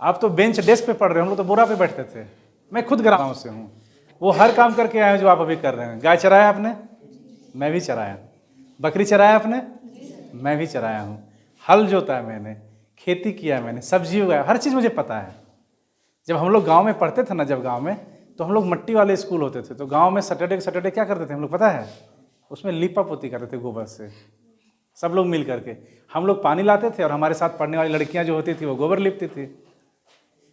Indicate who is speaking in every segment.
Speaker 1: आप तो bench desk पे पढ़ रहे हो, हम लोग तो बोरा पे बैठते थे। मैं खुद गाँव से हूँ, वो हर काम करके आए हैं जो आप अभी कर रहे हैं। गाय चराया आपने, मैं भी चराया। बकरी चराया आपने, मैं भी चराया हूँ। हल जोता है मैंने, खेती किया है मैंने, सब्जी उगाया, हर चीज़ मुझे पता है। जब हम लोग गांव में पढ़ते थे ना, जब गांव में, तो हम लोग मट्टी वाले स्कूल होते थे, तो गांव में सैटरडे क्या करते थे हम लोग पता है? उसमें लीपा पोती करते थे गोबर से, सब लोग मिल करके। हम लोग पानी लाते थे और हमारे साथ पढ़ने वाली लड़कियां जो होती थी वो गोबर लिपती थी।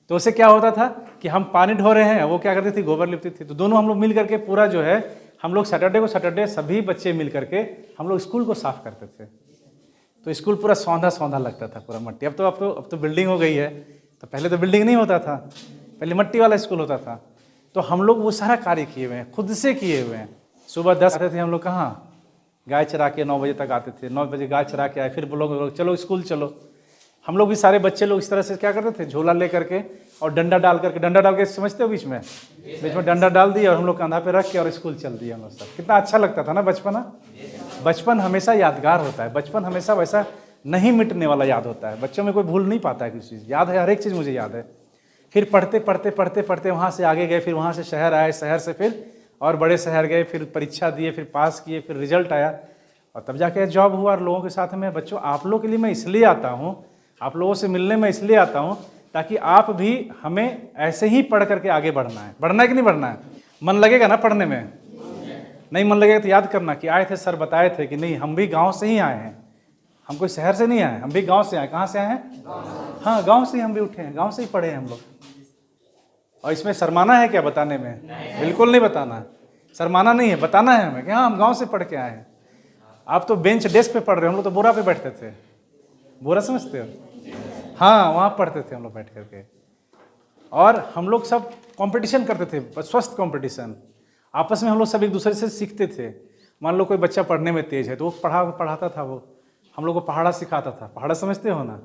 Speaker 1: तो उससे क्या होता था कि हम पानी ढो रहे हैं, वो क्या करती थी, गोबर लिपती थी। तो दोनों हम लोग मिल करके पूरा जो है, हम लोग सैटरडे सभी बच्चे मिल करके हम लोग स्कूल को साफ करते थे। तो स्कूल पूरा सौंधा सौंधा लगता था, पूरा मट्टी। अब तो बिल्डिंग हो गई है, तो पहले तो बिल्डिंग नहीं होता था, पहले मट्टी वाला स्कूल होता था। तो हम लोग वो सारा कार्य किए हुए हैं, खुद से किए हुए हैं। सुबह 10 आते थे हम लोग, कहाँ, गाय चरा के 9 बजे तक आते थे। 9 बजे गाय चरा के आए, फिर बोलो चलो स्कूल चलो। हम लोग भी सारे बच्चे लोग इस तरह से क्या करते थे, झोला ले करके और डंडा डाल के समझते हो, बीच में डंडा डाल दिया और हम लोग कंधा पे रख के और स्कूल चल दिया हम लोग सब। कितना अच्छा लगता था ना बचपना। बचपन हमेशा यादगार होता है, बचपन हमेशा वैसा नहीं मिटने वाला याद होता है। बच्चों में कोई भूल नहीं पाता है, किसी चीज़ याद है, हर एक चीज़ मुझे याद है। फिर पढ़ते वहाँ से आगे गए, फिर वहाँ से शहर आए, शहर से फिर और बड़े शहर गए, फिर परीक्षा दिए, फिर पास किए, फिर रिजल्ट आया और तब जाके जॉब हुआ। और लोगों के साथ में, बच्चों आप लोगों के लिए मैं इसलिए आता हूँ, आप लोगों से मिलने में इसलिए आता हूँ ताकि आप भी, हमें ऐसे ही पढ़ करके आगे बढ़ना है कि नहीं बढ़ना है? मन लगेगा ना पढ़ने में? नहीं मन लगेगा तो याद करना कि आए थे सर बताए थे कि नहीं, हम भी गांव से ही आए हैं, हम कोई शहर से नहीं आए, हम भी गांव से आए। कहाँ से आए हैं? हाँ, गांव से ही हम भी उठे हैं, गांव से ही पढ़े हैं हम लोग। और इसमें शर्माना है क्या बताने में? बिल्कुल नहीं बताना है, शर्माना नहीं है, बताना है हमें कि हाँ हम गाँव से पढ़ के आए हैं। आप तो बेंच डेस्क पे पढ़ रहे हो, हम लोग तो बोरा पे बैठते थे। बोरा समझते हो? हाँ, वहाँ पढ़ते थे हम लोग बैठ करके। और हम लोग सब कंपटीशन करते थे, स्वस्थ कंपटीशन। आपस में हम लोग सब एक दूसरे से सीखते थे। मान लो कोई बच्चा पढ़ने में तेज है तो वो पढ़ाता था, वो हम लोग को पहाड़ा सिखाता था। पहाड़ा समझते हो ना?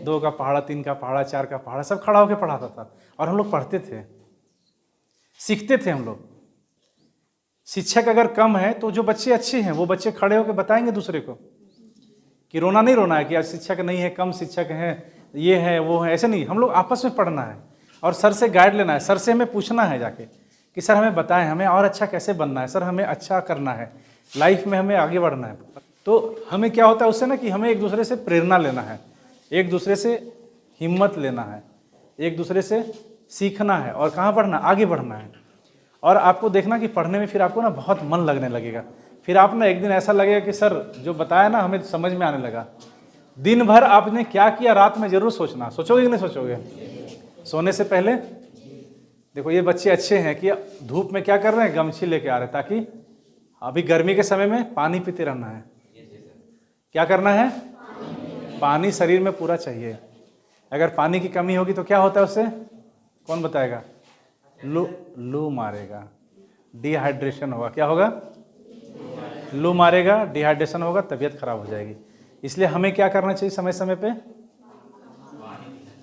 Speaker 1: 2 का पहाड़ा, 3 का पहाड़ा, 4 का पहाड़ा, सब खड़ा होकर पढ़ाता था और हम लोग पढ़ते थे, सीखते थे हम लोग। शिक्षक अगर कम है तो जो बच्चे अच्छे हैं वो बच्चे खड़े होकर बताएंगे दूसरे को कि रोना नहीं रोना है कि आज शिक्षक नहीं है, कम शिक्षक हैं, ये है वो है, ऐसे नहीं। हम लोग आपस में पढ़ना है और सर से गाइड लेना है। सर से हमें पूछना है जाके कि सर हमें बताएं, हमें और अच्छा कैसे बनना है, सर हमें अच्छा करना है, लाइफ में हमें आगे बढ़ना है। तो हमें क्या होता है उससे ना कि हमें एक दूसरे से प्रेरणा लेना है, एक दूसरे से हिम्मत लेना है, एक दूसरे से सीखना है और कहाँ बढ़ना, आगे बढ़ना है। और आपको देखना कि पढ़ने में फिर आपको ना बहुत मन लगने लगेगा। फिर आप ना एक दिन ऐसा लगेगा कि सर जो बताया ना हमें समझ में आने लगा। दिन भर आपने क्या किया, रात में जरूर सोचना। सोचोगे कि नहीं सोचोगे? सोने से पहले देखो, ये बच्चे अच्छे हैं कि धूप में क्या कर रहे हैं, गमछी लेके आ रहे हैं, ताकि अभी गर्मी के समय में पानी पीते रहना है। क्या करना है? पानी शरीर में पूरा चाहिए। अगर पानी की कमी होगी तो क्या होता है उससे, कौन बताएगा? लू मारेगा, डिहाइड्रेशन होगा। क्या होगा? लू मारेगा, डिहाइड्रेशन होगा, तबीयत खराब हो जाएगी। इसलिए हमें क्या करना चाहिए, समय समय पे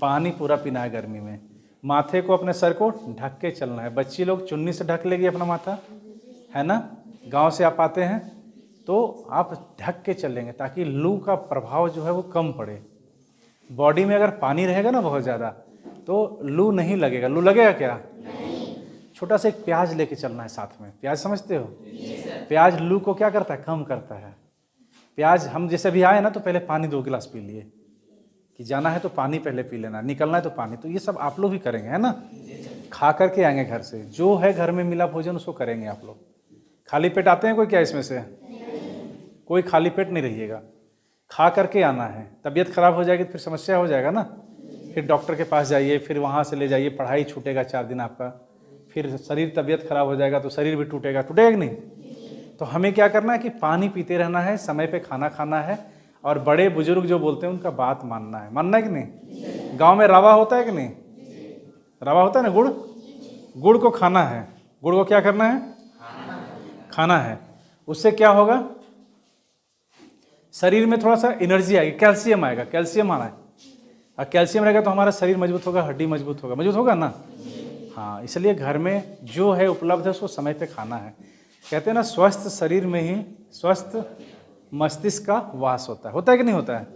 Speaker 1: पानी पूरा पीना है। गर्मी में माथे को, अपने सर को ढक के चलना है। बच्ची लोग चुन्नी से ढक लेगी अपना माथा, है ना? गांव से आप आते हैं तो आप ढक के चलेंगे ताकि लू का प्रभाव जो है वो कम पड़े। बॉडी में अगर पानी रहेगा ना बहुत ज़्यादा तो लू नहीं लगेगा। लू लगेगा क्या? छोटा सा एक प्याज लेके चलना है साथ में। प्याज समझते हो? प्याज लू को क्या करता है, कम करता है। प्याज, हम जैसे भी आए ना तो पहले पानी 2 गिलास पी लिए, कि जाना है तो पानी पहले पी लेना, निकलना है तो पानी। तो ये सब आप लोग भी करेंगे, है ना? खा करके आएंगे घर से, जो है घर में मिला भोजन उसको करेंगे आप लोग। खाली पेट आते हैं कोई क्या इसमें से? कोई खाली पेट नहीं रहिएगा, खा करके आना है। तबीयत खराब हो जाएगी तो फिर समस्या हो जाएगा ना, फिर डॉक्टर के पास जाइए, फिर वहाँ से ले जाइए, पढ़ाई छूटेगा 4 दिन आपका, फिर शरीर, तबीयत खराब हो जाएगा तो शरीर भी टूटेगा कि नहीं? तो हमें क्या करना है कि पानी पीते रहना है, समय पे खाना खाना है और बड़े बुजुर्ग जो बोलते हैं उनका बात मानना है। मानना है कि नहीं? गांव में रवा होता है कि नहीं? रवा होता है ना, गुड़। गुड़ को खाना है, गुड़ को क्या करना है? खाना है। उससे क्या होगा, शरीर में थोड़ा सा एनर्जी आएगी, कैल्शियम आएगा। कैल्शियम आना है, और कैल्शियम रहेगा तो हमारा शरीर मजबूत होगा, हड्डी मजबूत होगा, मजबूत होगा ना? हाँ, इसलिए घर में जो है उपलब्ध है उसको समय पे खाना है। कहते हैं ना, स्वस्थ शरीर में ही स्वस्थ मस्तिष्क का वास होता है कि नहीं होता है?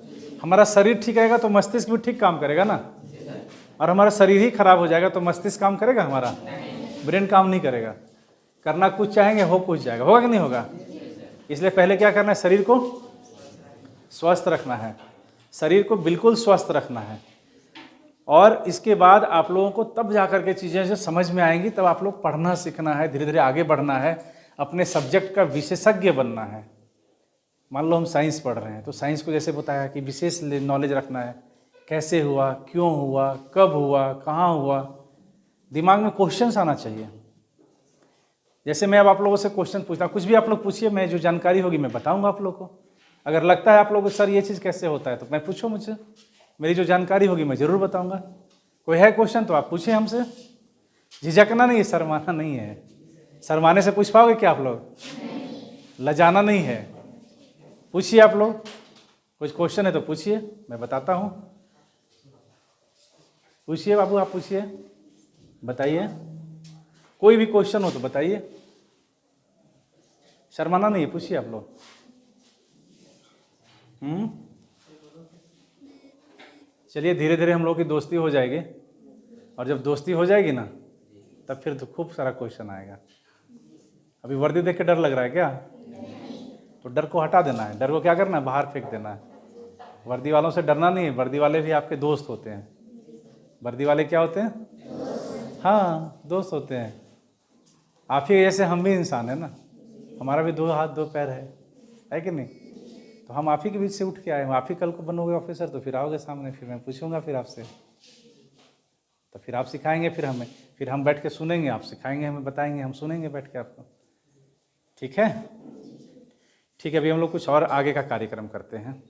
Speaker 1: हमारा शरीर ठीक रहेगा तो मस्तिष्क भी ठीक काम करेगा ना। और हमारा शरीर ही खराब हो जाएगा तो मस्तिष्क काम करेगा, हमारा ब्रेन काम नहीं करेगा। करना कुछ चाहेंगे, हो कुछ जाएगा, होगा कि नहीं होगा। इसलिए पहले क्या करना है, शरीर को स्वस्थ रखना है, शरीर को बिल्कुल स्वस्थ रखना है। और इसके बाद आप लोगों को तब जा कर के चीज़ें जो समझ में आएंगी, तब आप लोग पढ़ना सीखना है, धीरे धीरे आगे बढ़ना है, अपने सब्जेक्ट का विशेषज्ञ बनना है। मान लो हम साइंस पढ़ रहे हैं तो साइंस को जैसे बताया कि विशेष नॉलेज रखना है, कैसे हुआ, क्यों हुआ, कब हुआ, कहाँ हुआ, दिमाग में क्वेश्चंस आना चाहिए। जैसे मैं अब आप लोगों से क्वेश्चन पूछता हूँ, कुछ भी आप लोग पूछिए, मैं जो जानकारी होगी मैं बताऊँगा आप लोग को। अगर लगता है आप लोगों को सर ये चीज़ कैसे होता है तो मैं पूछो मुझसे, मेरी जो जानकारी होगी मैं ज़रूर बताऊँगा। कोई है क्वेश्चन तो आप पूछिए हमसे, झिझकना नहीं है, शर्माना नहीं है। शर्माने से पूछ पाओगे क्या आप लोग? लजाना नहीं है, पूछिए आप लोग। कुछ क्वेश्चन है तो पूछिए, मैं बताता हूँ। पूछिए बाबू, आप पूछिए, बताइए, कोई भी क्वेश्चन हो तो बताइए, शर्माना नहीं है, पूछिए आप लोग। चलिए धीरे धीरे हम लोग की दोस्ती हो जाएगी, और जब दोस्ती हो जाएगी ना तब फिर तो खूब सारा क्वेश्चन आएगा। अभी वर्दी देख के डर लग रहा है क्या? तो डर को हटा देना है, डर को क्या करना है, बाहर फेंक देना है। वर्दी वालों से डरना नहीं है, वर्दी वाले भी आपके दोस्त होते हैं। वर्दी वाले क्या होते हैं? हाँ, दोस्त होते हैं। आप ही जैसे हम भी इंसान है ना, हमारा भी 2 हाथ 2 पैर है कि नहीं? तो हम आप ही के बीच से उठ के आए, आप ही कल को बनोगे ऑफिसर तो फिर आओगे सामने, फिर मैं पूछूंगा फिर आपसे, तो फिर आप सिखाएंगे, फिर हमें, फिर हम बैठ के सुनेंगे, आप सिखाएंगे, हमें बताएंगे, हम सुनेंगे बैठ के आपको। ठीक है, ठीक है। अभी हम लोग कुछ और आगे का कार्यक्रम करते हैं।